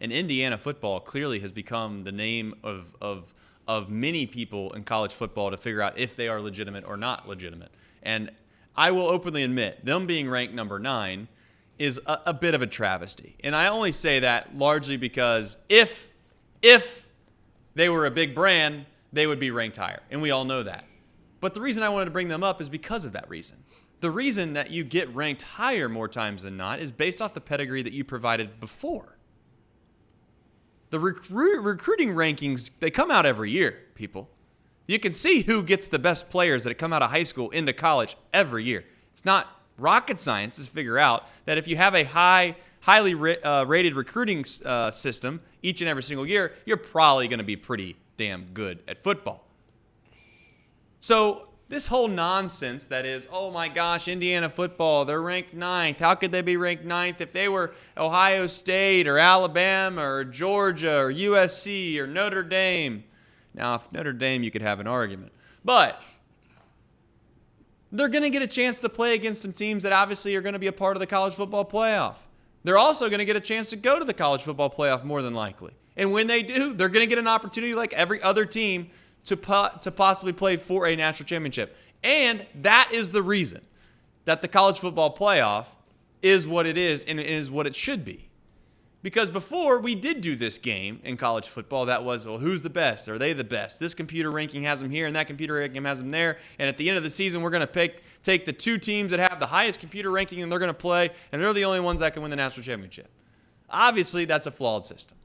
And Indiana football clearly has become the name of many people in college football to figure out if they are legitimate or not legitimate. And I will openly admit, them being ranked number 9 is a bit of a travesty. And I only say that largely because if they were a big brand, they would be ranked higher. And we all know that. But the reason I wanted to bring them up is because of that reason. The reason that you get ranked higher more times than not is based off the pedigree that you provided before. The recruiting rankings, they come out every year, people. You can see who gets the best players that come out of high school into college every year. It's not rocket science to figure out that if you have a highly rated recruiting system each and every single year, you're probably going to be pretty damn good at football. So this whole nonsense that is, oh my gosh, Indiana football, they're ranked 9th. How could they be ranked 9th if they were Ohio State or Alabama or Georgia or USC or Notre Dame? Now, if Notre Dame, you could have an argument. But they're going to get a chance to play against some teams that obviously are going to be a part of the college football playoff. They're also going to get a chance to go to the college football playoff more than likely. And when they do, they're going to get an opportunity like every other team to possibly play for a national championship. And that is the reason that the college football playoff is what it is and is what it should be. Because before, we did do this game in college football that was, well, who's the best? Are they the best? This computer ranking has them here and that computer ranking has them there. And at the end of the season, we're going to take the 2 teams that have the highest computer ranking and they're going to play, and they're the only ones that can win the national championship. Obviously, that's a flawed system.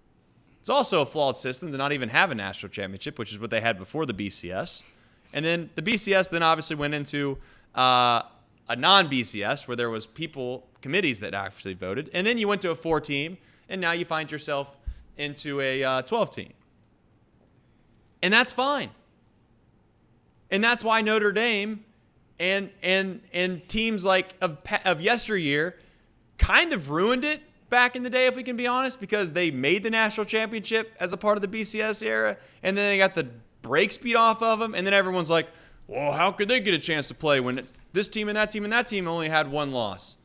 It's also a flawed system to not even have a national championship, which is what they had before the BCS. And then the BCS then obviously went into a non-BCS where there was committees that actually voted. And then you went to a 4-team. And now you find yourself into a 12-team. And that's fine. And that's why Notre Dame and teams like of yesteryear kind of ruined it back in the day, if we can be honest, because they made the national championship as a part of the BCS era, and then they got the brakes beat off of them, and then everyone's like, well, how could they get a chance to play when this team and that team and that team only had 1 loss?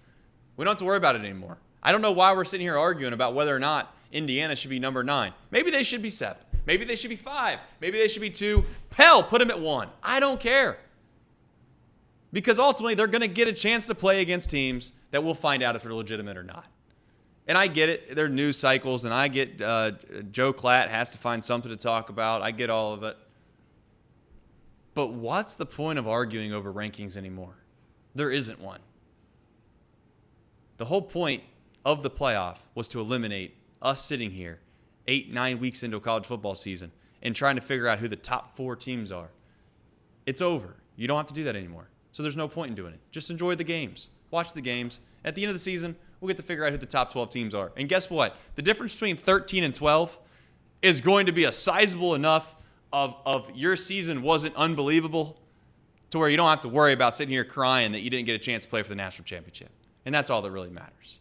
We don't have to worry about it anymore. I don't know why we're sitting here arguing about whether or not Indiana should be number 9. Maybe they should be 7. Maybe they should be 5. Maybe they should be 2. Hell, put them at 1. I don't care. Because ultimately, they're going to get a chance to play against teams that we'll find out if they're legitimate or not. And I get it. There are news cycles, and I get Joe Klatt has to find something to talk about. I get all of it. But what's the point of arguing over rankings anymore? There isn't one. The whole point of the playoff was to eliminate us sitting here 8-9 weeks into a college football season and trying to figure out who the top 4 teams are. It's over. You don't have to do that anymore. So there's no point in doing it. Just enjoy the games. Watch the games. At the end of the season, we'll get to figure out who the top 12 teams are. And guess what? The difference between 13 and 12 is going to be a sizable enough of your season wasn't unbelievable to where you don't have to worry about sitting here crying that you didn't get a chance to play for the national championship. And that's all that really matters.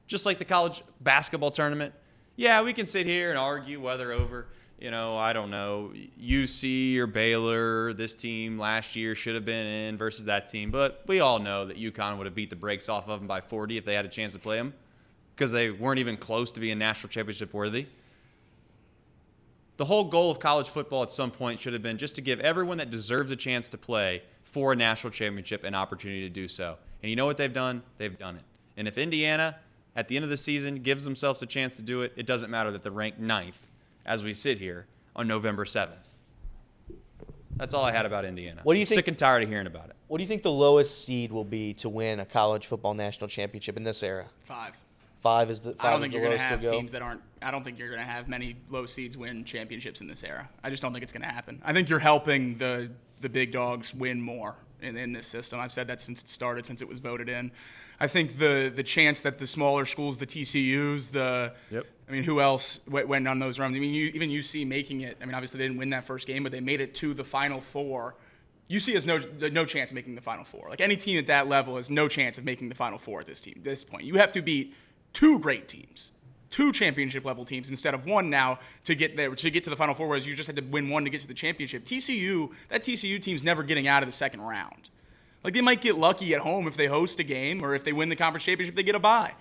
Just like the college basketball tournament, yeah, we can sit here and argue whether over, I don't know, UC or Baylor, this team last year should have been in versus that team. But we all know that UConn would have beat the brakes off of them by 40 if they had a chance to play them because they weren't even close to being national championship worthy. The whole goal of college football at some point should have been just to give everyone that deserves a chance to play for a national championship an opportunity to do so. And you know what they've done? They've done it. And if Indiana, at the end of the season, gives themselves a chance to do it, it doesn't matter that they're ranked 9th as we sit here on November 7th. That's all I had about Indiana. What do you think? Sick and tired of hearing about it. What do you think the lowest seed will be to win a college football national championship in this era? 5. 5 is the I don't think the you're going to lowest have to go? teams that aren't. I don't think you're going to have many low seeds win championships in this era. I just don't think it's going to happen. I think you're helping the big dogs win more in this system. I've said that since it started, since it was voted in. I think the chance that the smaller schools, the TCUs, I mean, who else went on those runs? I mean, even UC making it. I mean, obviously they didn't win that first game, but they made it to the Final Four. UC has no chance of making the Final Four. Like any team at that level has no chance of making the Final Four at this point. You have to beat 2 great teams, 2 championship level teams instead of 1 now to get there, to get to the Final Four, whereas you just had to win 1 to get to the championship. That TCU team's never getting out of the second round. Like they might get lucky at home if they host a game or if they win the conference championship, they get a bye.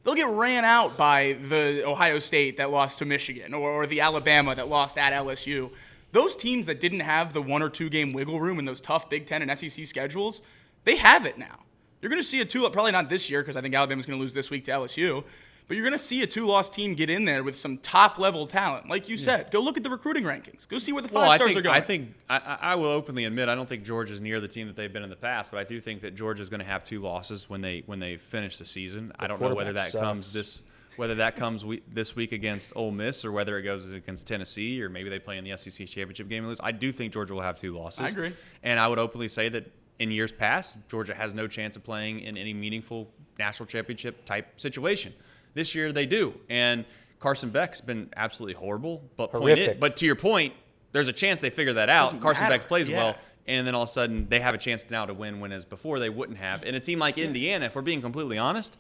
they'll get ran out by the Ohio State that lost to Michigan or the Alabama that lost at LSU. Those teams that didn't have the 1 or 2 game wiggle room in those tough Big Ten and SEC schedules, they have it now. You're going to see a probably not this year because I think Alabama's going to lose this week to LSU, but you're going to see a 2-loss team get in there with some top-level talent. Like you said, go look at the recruiting rankings. Go see where the 5 stars are going. I will openly admit I don't think Georgia's near the team that they've been in the past, but I do think that Georgia's going to have 2 losses when they finish the season. I don't know whether that comes this week against Ole Miss or whether it goes against Tennessee or maybe they play in the SEC championship game and lose. I do think Georgia will have 2 losses. I agree. And I would openly say that in years past, Georgia has no chance of playing in any meaningful national championship type situation. This year they do. And Carson Beck's been absolutely horrible. But to your point, there's a chance they figure that out. Carson Beck plays well. And then all of a sudden they have a chance now to win when as before they wouldn't have. And a team like Indiana, if we're being completely honest,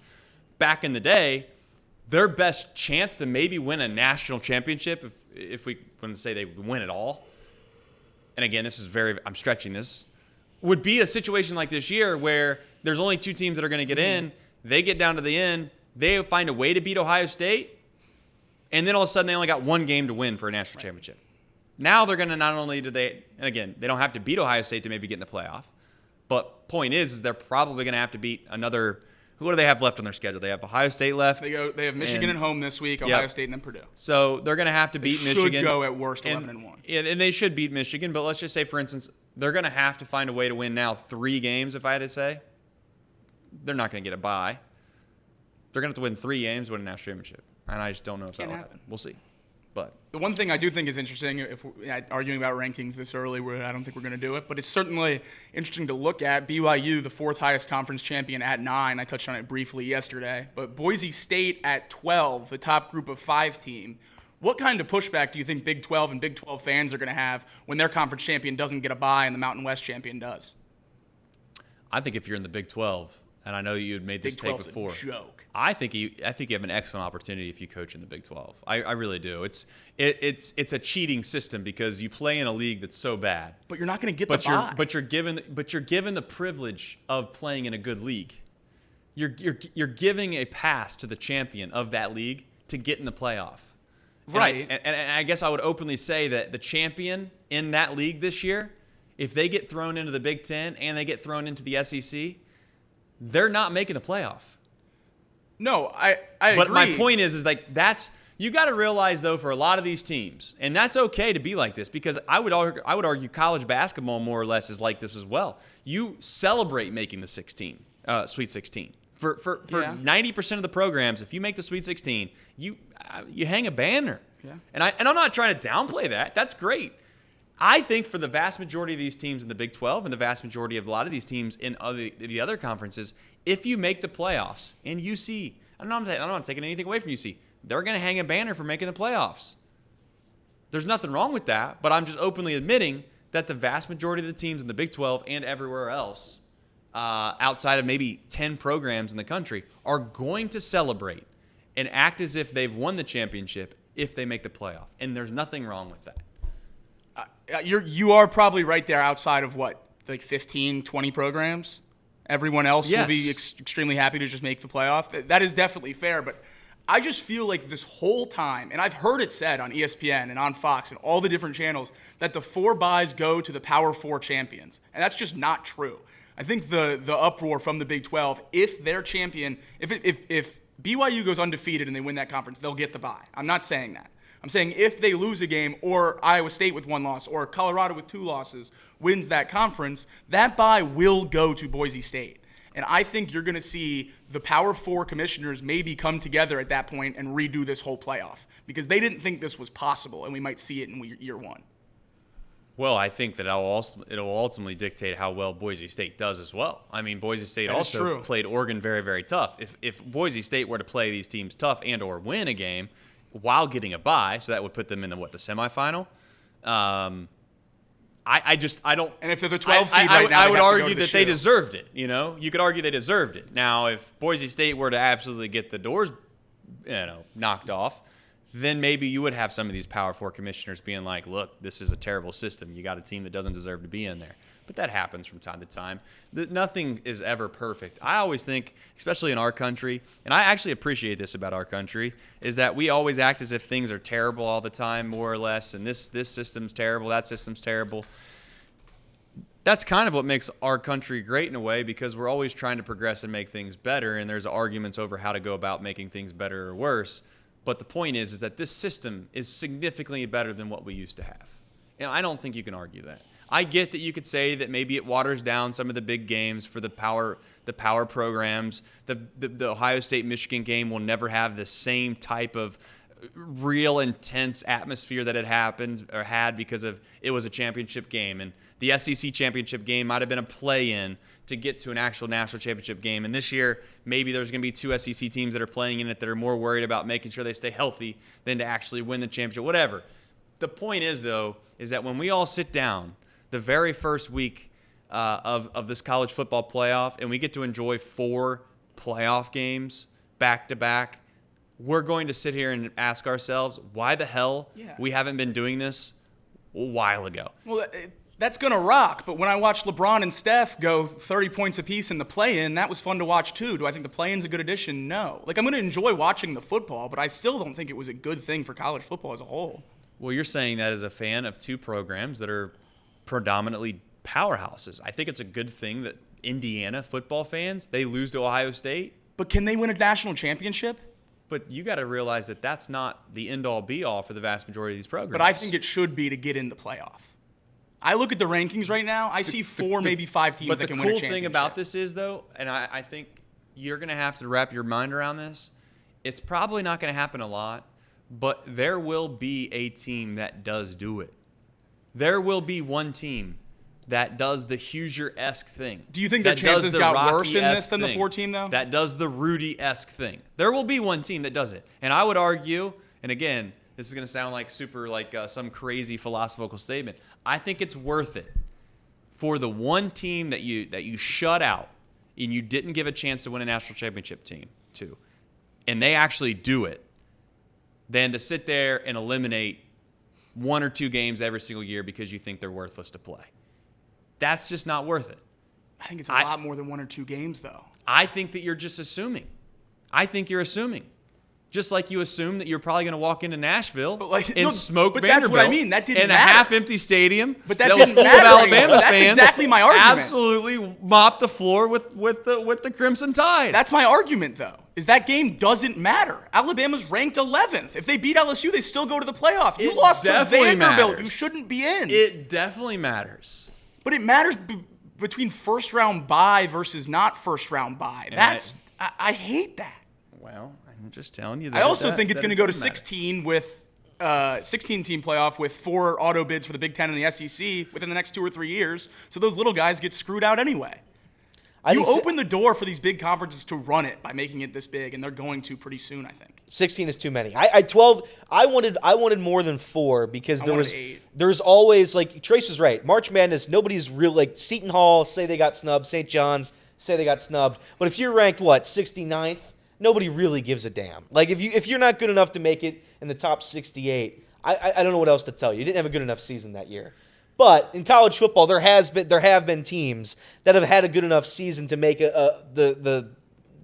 back in the day, their best chance to maybe win a national championship, if we want to say they win it all, and again, I'm stretching this, would be a situation like this year where there's only 2 teams that are going to get in. They get down to the end. They find a way to beat Ohio State. And then all of a sudden they only got 1 game to win for a national championship. Now they're going to not only and again, they don't have to beat Ohio State to maybe get in the playoff. But point is they're probably going to have to beat another. Who do they have left on their schedule? They have Ohio State left. They have Michigan at home this week, Ohio State, and then Purdue. So they're going to have to beat Michigan. Should go at worst 11-1. And they should beat Michigan. But let's just say, for instance, they're going to have to find a way to win now 3 games, if I had to say. They're not going to get a bye. They're going to have to win 3 games to win a national championship. And I just don't know if that will happen. We'll see. But the one thing I do think is interesting, if we're arguing about rankings this early, I don't think we're going to do it, but it's certainly interesting to look at. BYU, the 4th highest conference champion at 9. I touched on it briefly yesterday. But Boise State at 12, the top group of 5 team. What kind of pushback do you think Big 12 and Big 12 fans are going to have when their conference champion doesn't get a bye and the Mountain West champion does? I think if you're in the Big 12, and I know you had made this take before. Big 12's a joke. I think you have an excellent opportunity if you coach in the Big 12. I really do. It's a cheating system because you play in a league that's so bad. But you're not going to get the bye. But you're given the privilege of playing in a good league. You're giving a pass to the champion of that league to get in the playoff. Right. And I guess I would openly say that the champion in that league this year, if they get thrown into the Big Ten and they get thrown into the SEC, they're not making the playoff. No, I agree. But my point is like you got to realize though for a lot of these teams, and that's okay to be like this because I would argue college basketball more or less is like this as well. You celebrate making the Sweet 16. For 90% of the programs, if you make the Sweet 16, you hang a banner. Yeah. And I'm not trying to downplay that. That's great. I think for the vast majority of these teams in the Big 12 and the vast majority of a lot of these teams in the other conferences, if you make the playoffs and UC, I'm not taking anything away from UC, they're going to hang a banner for making the playoffs. There's nothing wrong with that, but I'm just openly admitting that the vast majority of the teams in the Big 12 and everywhere else, outside of maybe 10 programs in the country, are going to celebrate and act as if they've won the championship if they make the playoff. And there's nothing wrong with that. You are probably right there outside of what, like 15, 20 programs? Everyone else will be extremely happy to just make the playoff. That is definitely fair, but I just feel like this whole time, and I've heard it said on ESPN and on Fox and all the different channels, that the 4 byes go to the Power 4 champions. And that's just not true. I think the uproar from the Big 12, if their champion, if BYU goes undefeated and they win that conference, they'll get the bye. I'm not saying that. I'm saying if they lose a game or Iowa State with 1 loss or Colorado with 2 losses wins that conference, that bye will go to Boise State. And I think you're going to see the Power 4 commissioners maybe come together at that point and redo this whole playoff because they didn't think this was possible, and we might see it in year 1. Well, I think that it'll ultimately dictate how well Boise State does as well. I mean, Boise State also played Oregon very, very tough. If Boise State were to play these teams tough and or win a game while getting a bye, so that would put them in the semifinal. I don't. And if they're the 12 seed right now, I would argue that they deserved it. You know, you could argue they deserved it. Now, if Boise State were to absolutely get the doors, knocked off, then maybe you would have some of these Power 4 commissioners being like, "Look, this is a terrible system. You got a team that doesn't deserve to be in there." but that happens from time to time. Nothing is ever perfect. I always think, especially in our country, and I actually appreciate this about our country, is that we always act as if things are terrible all the time, more or less, and this system's terrible, that system's terrible. That's kind of what makes our country great in a way, because we're always trying to progress and make things better, and there's arguments over how to go about making things better or worse. But the point is that this system is significantly better than what we used to have. And I don't think you can argue that. I get that you could say that maybe it waters down some of the big games for the power programs. The Ohio State-Michigan game will never have the same type of real intense atmosphere that it happened or had because of it was a championship game. And the SEC championship game might have been a play-in to get to an actual national championship game. And this year, maybe there's going to be 2 SEC teams that are playing in it that are more worried about making sure they stay healthy than to actually win the championship, whatever. The point is, though, is that when we all sit down the very first week of this college football playoff and we get to enjoy 4 playoff games back-to-back, we're going to sit here and ask ourselves why the hell we haven't been doing this a while ago. Well, that's going to rock, but when I watched LeBron and Steph go 30 points apiece in the play-in, that was fun to watch too. Do I think the play-in's a good addition? No. Like, I'm going to enjoy watching the football, but I still don't think it was a good thing for college football as a whole. Well, you're saying that as a fan of 2 programs that are predominantly powerhouses. I think it's a good thing that Indiana football fans, they lose to Ohio State. But can they win a national championship? But you got to realize that that's not the end-all, be-all for the vast majority of these programs. But I think it should be to get in the playoff. I look at the rankings right now. I see 4, maybe 5 teams that can win a championship. But the cool thing about this is, though, and I think you're going to have to wrap your mind around this, it's probably not going to happen a lot, but there will be a team that does do it. There will be one team that does the Hoosier-esque thing. Do you think their chances got worse in this than the 4 team, though? That does the Rudy-esque thing. There will be one team that does it. And I would argue, and again, this is going to sound like some crazy philosophical statement. I think it's worth it for the one team that you shut out and you didn't give a chance to win a national championship team to, and they actually do it, than to sit there and eliminate 1 or 2 games every single year because you think they're worthless to play. That's just not worth it. I think it's a lot more than 1 or 2 games, though. I think that you're just assuming. I think you're assuming. Just like you assume that you're probably going to walk into Nashville and smoke Vanderbilt. That's what I mean. That didn't in matter. A half-empty stadium. But that didn't matter. Alabama That's fans exactly my argument. Absolutely mop the floor with the Crimson Tide. That's my argument, though, is that game doesn't matter. Alabama's ranked 11th. If they beat LSU, they still go to the playoff. You lost to Vanderbilt. Matters. You shouldn't be in. It definitely matters. But it matters between first-round bye versus not first-round bye. I hate that. Well, I'm just telling you that. I also think it's going to go to 16 with 16-team playoff with 4 auto bids for the Big Ten and the SEC within the next 2 or 3 years. So those little guys get screwed out anyway. You open the door for these big conferences to run it by making it this big, and they're going to pretty soon, I think. 16 is too many. 12. I wanted more than 4 because there's always, like Trace was right. March Madness, nobody's real, like Seton Hall say they got snubbed, St. John's say they got snubbed. But if you're ranked 69th, nobody really gives a damn. Like if you're not good enough to make it in the top 68, I don't know what else to tell you. You didn't have a good enough season that year. But in college football, there have been teams that have had a good enough season to make the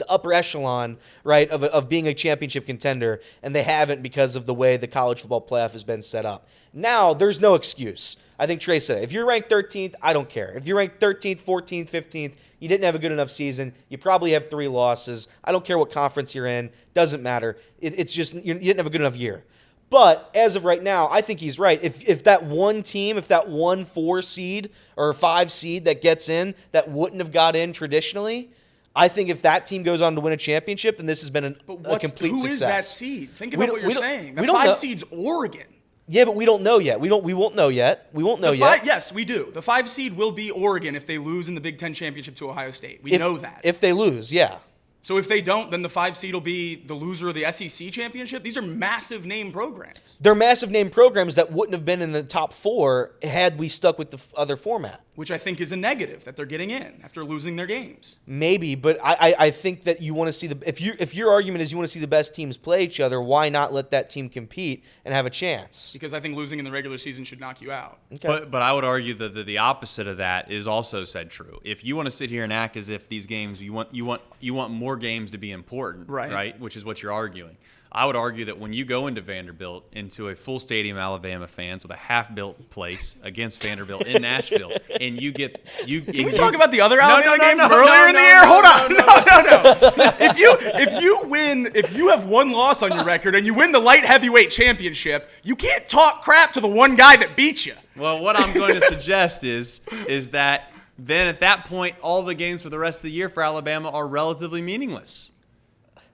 upper echelon, right, of being a championship contender, and they haven't because of the way the college football playoff has been set up. Now, there's no excuse. I think Trey said it. If you're ranked 13th, I don't care. If you're ranked 13th, 14th, 15th, you didn't have a good enough season. You probably have 3 losses. I don't care what conference you're in. Doesn't matter. It's just you didn't have a good enough year. But as of right now, I think he's right. If that one team, if that 1-4 seed or 5 seed that gets in that wouldn't have got in traditionally, I think if that team goes on to win a championship, then this has been a complete success. Who is that seed? Think about what you're saying. The 5 seed's Oregon. Yeah, but we don't know yet. We won't know yet. We won't know yet. Yes, we do. The 5 seed will be Oregon if they lose in the Big Ten championship to Ohio State. We know that. If they lose, yeah. So if they don't, then the 5 seed will be the loser of the SEC championship. These are massive name programs. They're massive name programs that wouldn't have been in the top 4 had we stuck with the other format. Which I think is a negative that they're getting in after losing their games. Maybe, but I think that you want to see if your argument is you want to see the best teams play each other, why not let that team compete and have a chance? Because I think losing in the regular season should knock you out. Okay. But I would argue that the opposite of that is also said true. If you want to sit here and act as if these games you want more games to be important, right? Which is what you're arguing. I would argue that when you go into Vanderbilt, into a full stadium Alabama fans with a half-built place against Vanderbilt in Nashville, and you get you. Can we talk about the other Alabama game earlier in the year? Hold on, no. If you have one loss on your record and you win the light heavyweight championship, you can't talk crap to the one guy that beat you. Well, what I'm going to suggest is that then at that point, all the games for the rest of the year for Alabama are relatively meaningless.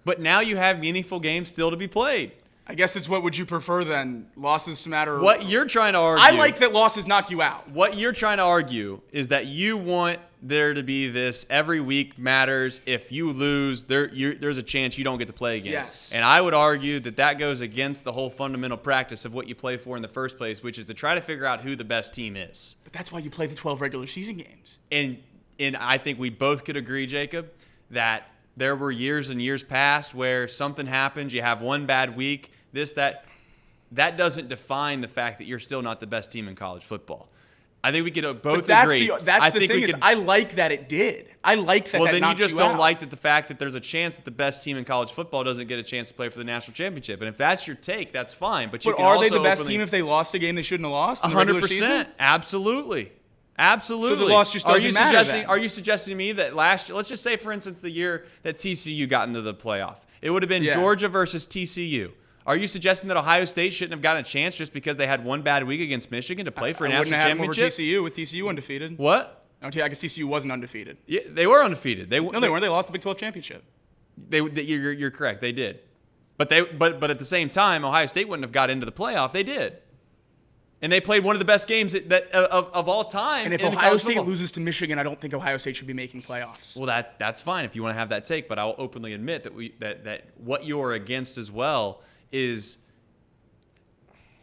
But now you have meaningful games still to be played. I guess it's what would you prefer then? Losses matter? What you're trying to argue. I like that losses knock you out. What you're trying to argue is that you want there to be this every week matters. If you lose, there's a chance you don't get to play again. Yes. And I would argue that goes against the whole fundamental practice of what you play for in the first place, which is to try to figure out who the best team is. But that's why you play the 12 regular season games. And I think we both could agree, Jacob, that there were years and years past where something happens, you have one bad week, that doesn't define the fact that you're still not the best team in college football. I think we could both agree. That's the thing I like that it did. I like that. Well, that then you knocked just don't out. like the fact that there's a chance that the best team in college football doesn't get a chance to play for the national championship. And if that's your take, that's fine. But are also they the best team if they lost a game they shouldn't have lost? 100%, absolutely. Absolutely. So the loss just doesn't matter then. Are you suggesting to me that last year, let's just say, for instance, the year that TCU got into the playoff, it would have been Georgia versus TCU. Are you suggesting that Ohio State shouldn't have gotten a chance just because they had one bad week against Michigan to play for a national championship? Over TCU with TCU undefeated. What? I guess TCU wasn't undefeated. Yeah, they were undefeated. No, they weren't. They lost the Big 12 championship. You're correct. They did. But at the same time, Ohio State wouldn't have got into the playoff. They did. And they played one of the best games of all time. And if Ohio State loses to Michigan, I don't think Ohio State should be making playoffs. Well, that's fine if you want to have that take. But I'll openly admit that what you're against as well is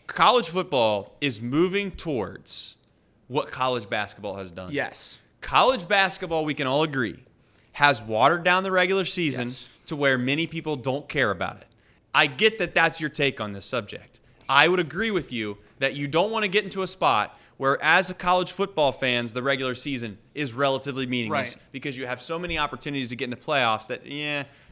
college football is moving towards what college basketball has done. Yes. College basketball, we can all agree, has watered down the regular season to where many people don't care about it. I get that that's your take on this subject. I would agree with you that you don't want to get into a spot where, as a college football fans, the regular season is relatively meaningless because you have so many opportunities to get in the playoffs that,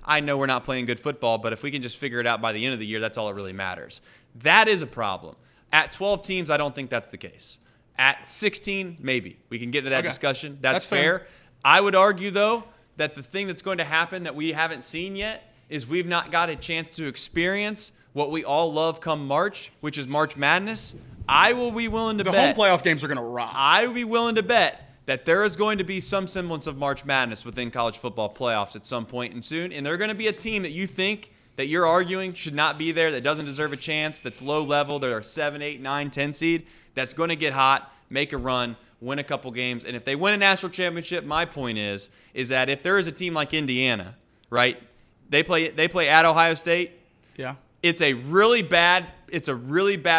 I know we're not playing good football, but if we can just figure it out by the end of the year, that's all that really matters. That is a problem. At 12 teams, I don't think that's the case. At 16, maybe. We can get into that discussion. That's fair. I would argue, though, that the thing that's going to happen that we haven't seen yet is we've not got a chance to experience what we all love come March, which is March Madness. I will be willing to bet. The home playoff games are going to rock. I will be willing to bet that there is going to be some semblance of March Madness within college football playoffs at some point and soon. And they're going to be a team that you think that you're arguing should not be there, that doesn't deserve a chance, that's low level, they're 7, 8, 9, 10 seed, that's going to get hot, make a run, win a couple games. And if they win a national championship, my point is that if there is a team like Indiana, right, they play at Ohio State. Yeah. It's a really bad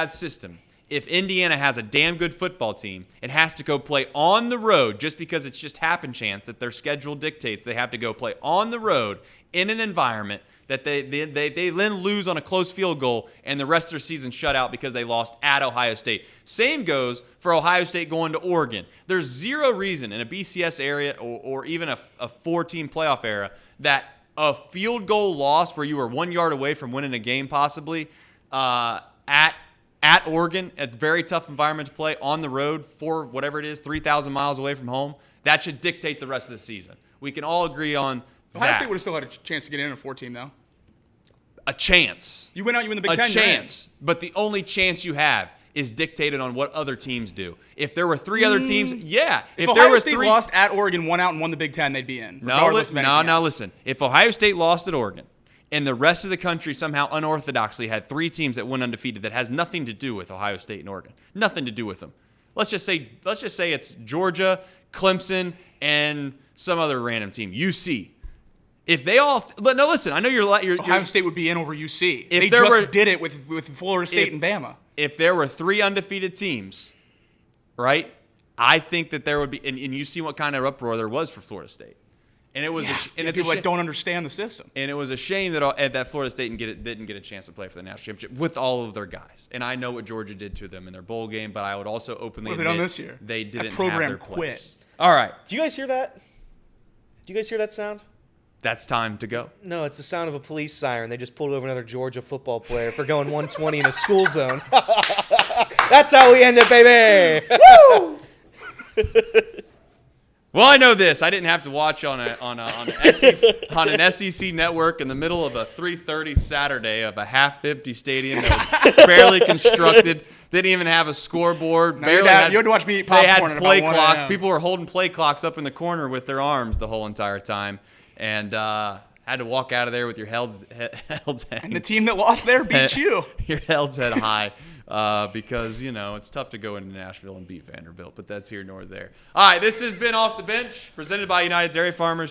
system. If Indiana has a damn good football team and has to go play on the road just because it's just happen chance that their schedule dictates they have to go play on the road in an environment that they then lose on a close field goal and the rest of their season shut out because they lost at Ohio State. Same goes for Ohio State going to Oregon. There's zero reason in a BCS area or even a 4-team playoff era that a field goal loss where you were 1 yard away from winning a game possibly at Oregon, a very tough environment to play on the road for whatever it is, 3,000 miles away from home, that should dictate the rest of the season. We can all agree on Ohio that. State would have still had a chance to get in a 4-team, though. A chance. You went out, you win the Big Ten. A chance. But the only chance you have is dictated on what other teams do. If there were 3 other teams, yeah. If Ohio State lost at Oregon, won out, and won the Big Ten, they'd be in. Now listen. If Ohio State lost at Oregon, and the rest of the country somehow unorthodoxly had 3 teams that went undefeated that has nothing to do with Ohio State and Oregon. Nothing to do with them. Let's just say it's Georgia, Clemson, and some other random team, UC. If they all, but no, listen. I know you're Ohio State would be in over UC. If They there just were- did it with Florida State and Bama. If there were 3 undefeated teams, right? I think that there would be, and you see what kind of uproar there was for Florida State, and it was, and it's people don't understand the system. And it was a shame that Florida State didn't get a chance to play for the national championship with all of their guys. And I know what Georgia did to them in their bowl game, but I would also openly What have they admit done this year? they That didn't program have their quit. players. All right, Do you guys hear that? Do you guys hear that sound? that's time to go. No, it's the sound of a police siren. They just pulled over another Georgia football player for going 120 in a school zone. That's how we end it, baby. Woo! Well, I know this. I didn't have to watch on an SEC network in the middle of a 3:30 Saturday of a half-empty stadium that was barely constructed. Didn't even have a scoreboard. No, you had to watch me eat popcorn They at had about play 1 clocks. a.m. People were holding play clocks up in the corner with their arms the whole entire time, and had to walk out of there with your heads hanging. And the team that lost there beat you. Your head's head high. Because, it's tough to go into Nashville and beat Vanderbilt, but that's here nor there. All right, this has been Off the Bench, presented by United Dairy Farmers.